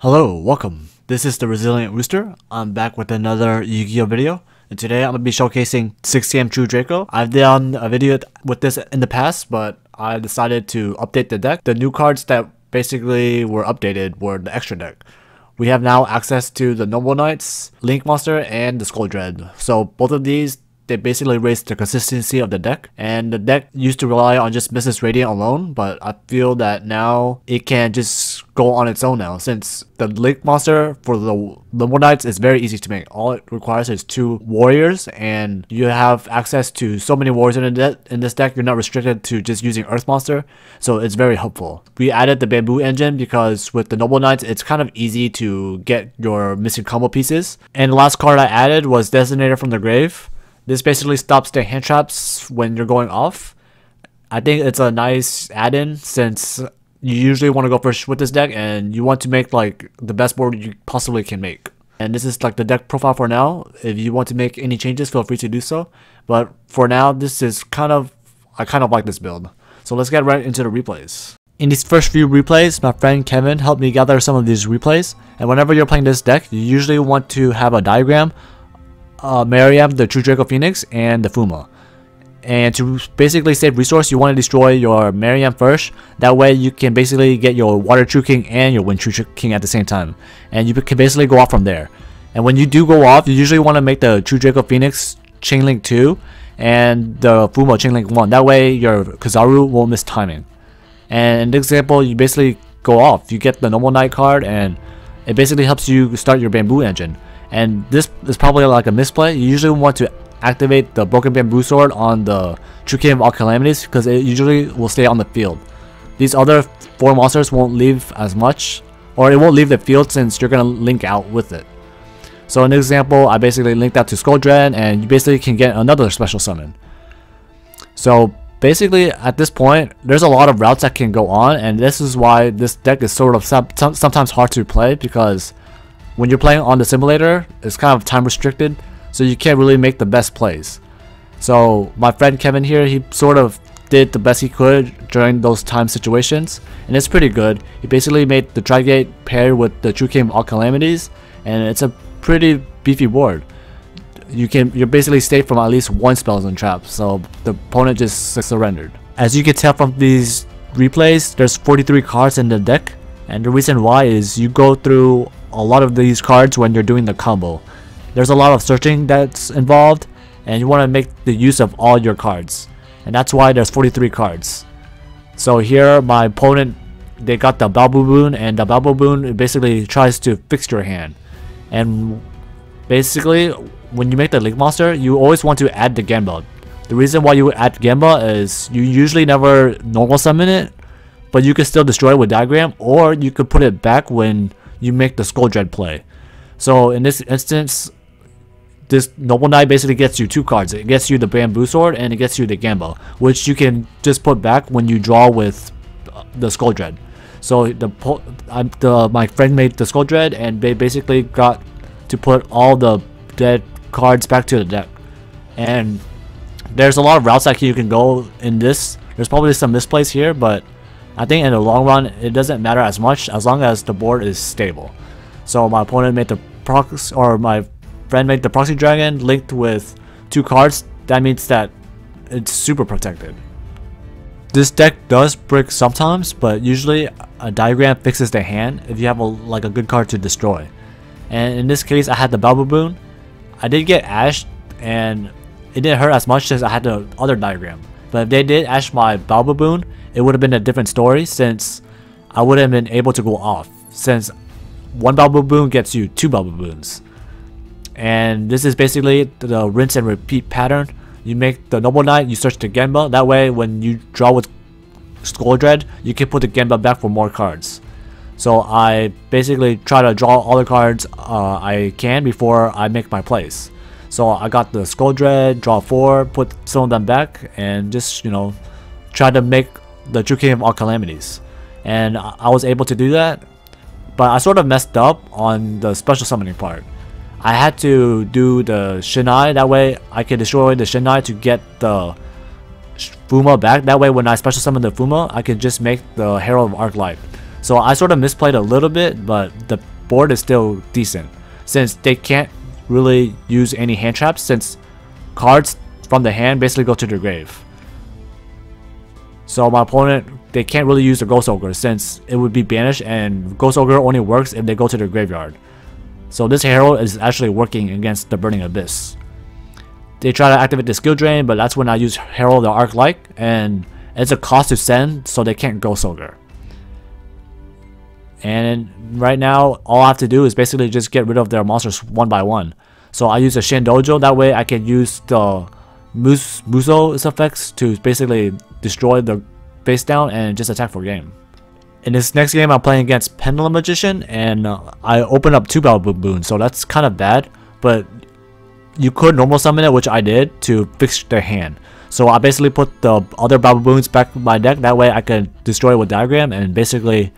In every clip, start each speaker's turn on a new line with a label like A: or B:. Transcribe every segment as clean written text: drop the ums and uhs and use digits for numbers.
A: Hello, welcome. This is the Resilient Rooster. I'm back with another Yu-Gi-Oh video, and today I'm going to be showcasing Six Sam True Draco. I've done a video with this in the past, but I decided to update the deck. The new cards that basically were updated were the extra deck. We have now access to the Noble Knights, Link Monster, and the Skull Dread. So both of these, they basically raised the consistency of the deck, and the deck used to rely on just Mrs. Radiant alone, but I feel that now it can just go on its own now, since the Link Monster for the Noble Knights is very easy to make. All it requires is 2 warriors, and you have access to so many warriors in this deck. You're not restricted to just using Earth Monster, so it's very helpful. We added the Bamboo Engine because with the Noble Knights, it's kind of easy to get your missing combo pieces. And the last card I added was Designator from the Grave. This basically stops the hand traps when you're going off. I think it's a nice add-in since you usually want to go first with this deck and you want to make like the best board you possibly can make. And this is like the deck profile for now. If you want to make any changes, feel free to do so. But for now, this is I kind of like this build. So let's get right into the replays. In these first few replays, my friend Kevin helped me gather some of these replays. And whenever you're playing this deck, you usually want to have a diagram, Miriam, the True Draco Phoenix, and the Fuma. And to basically save resource, you want to destroy your Miriam first. That way you can basically get your Water True King and your Wind True King at the same time. And you can basically go off from there. And when you do go off, you usually want to make the True Draco Phoenix Chain Link 2 and the Fuma Chain Link 1. That way your Kizaru won't miss timing. And in this example, you basically go off. You get the Noble Knight card and it basically helps you start your Bamboo Engine. And this is probably like a misplay. You usually want to activate the Broken Bamboo Sword on the True King of all Calamities because it usually will stay on the field. These other 4 monsters won't leave as much, or it won't leave the field since you're going to link out with it. So in this example, I basically linked out to Skull Dread and you basically can get another special summon. So basically at this point, there's a lot of routes that can go on, and this is why this deck is sort of sometimes hard to play, because when you're playing on the simulator, it's kind of time restricted, so you can't really make the best plays. So my friend Kevin here, he sort of did the best he could during those time situations, and it's pretty good. He basically made the Trigate pair with the True King of all Calamities, and it's a pretty beefy board. You're basically safe from at least 1 spells and trap, so the opponent just surrendered. As you can tell from these replays, there's 43 cards in the deck, and the reason why is you go through a lot of these cards when you're doing the combo. There's a lot of searching that's involved, and you want to make the use of all your cards, and that's why there's 43 cards. So here my opponent, they got the Balbu Boon, and the Balbu Boon, it basically tries to fix your hand. And basically when you make the Link Monster, you always want to add the Genba. The reason why you would add Genba is you usually never normal summon it, but you can still destroy it with Diagram, or you could put it back when you make the Skull Dread play. So in this instance, this Noble Knight basically gets you 2 cards. It gets you the Bamboo Sword and it gets you the Genba, which you can just put back when you draw with the Skull Dread. So my friend made the Skull Dread, and they basically got to put all the dead cards back to the deck. And there's a lot of routes that you can go in this. There's probably some misplays here, but I think in the long run, it doesn't matter as much as long as the board is stable. So my opponent made the my friend made the Proxy Dragon linked with 2 cards. That means that it's super protected. This deck does break sometimes, but usually a Diagram fixes the hand if you have a good card to destroy. And in this case, I had the Balbu Boon. I did get Ashed, and it didn't hurt as much as I had the other Diagram. But if they did Ash my Balbu Boon, it would have been a different story, since I would have been able to go off, since 1 Balbu Boon gets you 2 Balbu Boons. And this is basically the rinse and repeat pattern. You make the Noble Knight, you search the Genba. That way when you draw with Skull Dread, you can put the Genba back for more cards. So I basically try to draw all the cards I can before I make my plays. So I got the Skull Dread, draw 4, put some of them back, and just, try to make the True King of all Calamities. And I was able to do that, but I sort of messed up on the special summoning part. I had to do the Shinai, that way I can destroy the Shinai to get the Fuma back. That way when I special summon the Fuma, I can just make the Herald of Arc Light. So I sort of misplayed a little bit, but the board is still decent, since they can't really use any hand traps, since cards from the hand basically go to the grave. So my opponent, they can't really use the Ghost Ogre, since it would be banished, and Ghost Ogre only works if they go to the graveyard. So this Herald is actually working against the Burning Abyss. They try to activate the skill drain, but that's when I use Herald the Arc-like, and it's a cost to send, so they can't Ghost Ogre. And right now, all I have to do is basically just get rid of their monsters one by one. So I use a Shin Dojo, that way I can use the Muso's effects to basically destroy the base down and just attack for game. In this next game, I'm playing against Pendulum Magician, and I open up 2 Battle Boons, so that's kind of bad, but you could normal summon it, which I did, to fix their hand. So I basically put the other Battle Boons back in my deck, that way I can destroy it with Diagram and basically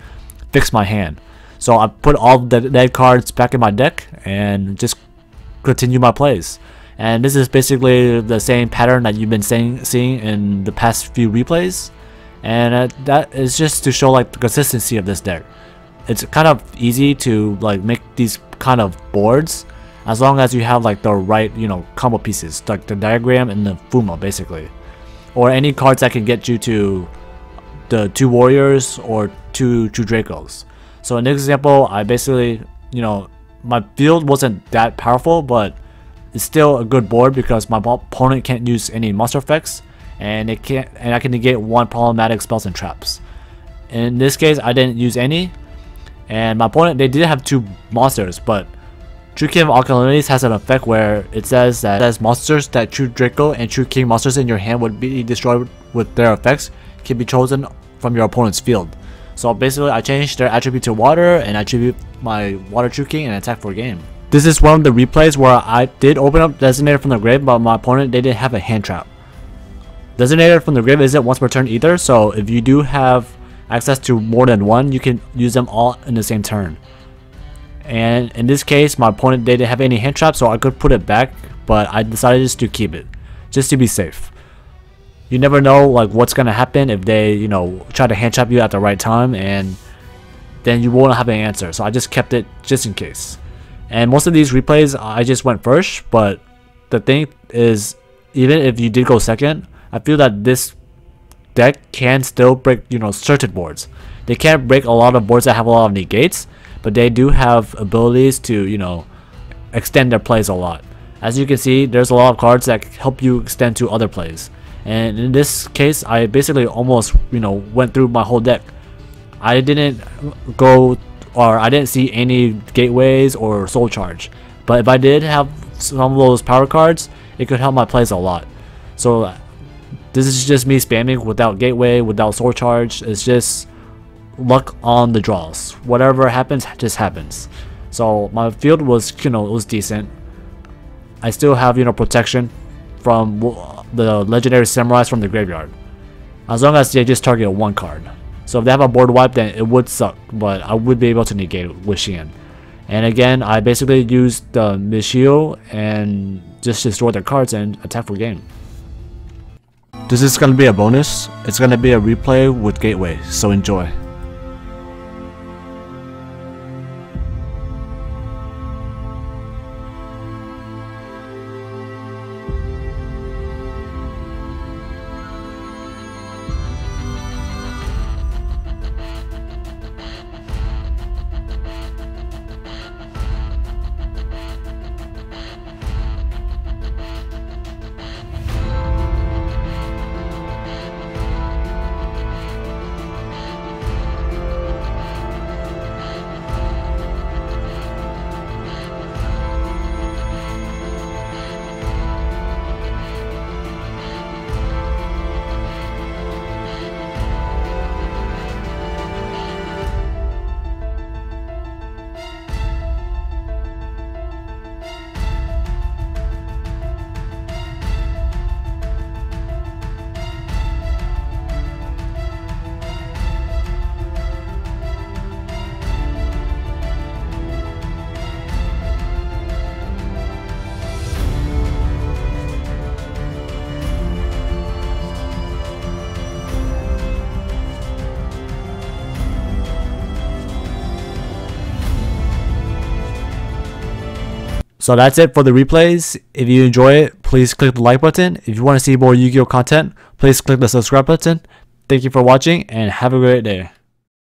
A: fix my hand. So I put all the dead cards back in my deck and just continue my plays. And this is basically the same pattern that you've been seeing in the past few replays. And that is just to show like the consistency of this deck. It's kind of easy to like make these kind of boards as long as you have like the right, you know, combo pieces, like the Diagram and the Fuma basically, or any cards that can get you to the 2 warriors or 2 True Dracos. So in this example, I basically, you know, my field wasn't that powerful, but it's still a good board because my opponent can't use any monster effects, and I can negate 1 problematic spells and traps. In this case, I didn't use any, and my opponent, they did have 2 monsters, but True King of Alkalinities has an effect where it says that monsters that True Draco and True King monsters in your hand would be destroyed with their effects can be chosen from your opponent's field. So basically, I changed their attribute to water and attribute my Water True King and attack for game. This is one of the replays where I did open up Designator from the grave, but my opponent, they didn't have a hand trap. Designator from the grave isn't once per turn either, so if you do have access to more than 1, you can use them all in the same turn. And in this case, my opponent, they didn't have any hand traps, so I could put it back, but I decided just to keep it, just to be safe. You never know like what's gonna happen if they, you know, try to hand trap you at the right time, and then you won't have an answer. So I just kept it just in case. And most of these replays, I just went first, but the thing is, even if you did go second, I feel that this deck can still break, you know, certain boards. They can't break a lot of boards that have a lot of negates, but they do have abilities to, you know, extend their plays a lot. As you can see, there's a lot of cards that help you extend to other plays. And in this case, I basically almost, you know, went through my whole deck. I didn't see any gateways or soul charge. But if I did have some of those power cards, it could help my plays a lot. So this is just me spamming without gateway, without soul charge. It's just luck on the draws. Whatever happens, just happens. So my field was, you know, it was decent. I still have, you know, protection from the legendary samurais from the graveyard, as long as they just target 1 card. So if they have a board wipe, then it would suck, but I would be able to negate it with Xian. And again, I basically used the Michio and just destroy their cards and attack for game. This is going to be a bonus. It's going to be a replay with gateway, so enjoy. So that's it for the replays. If you enjoy it, please click the like button. If you want to see more Yu-Gi-Oh content, please click the subscribe button. Thank you for watching and have a great day.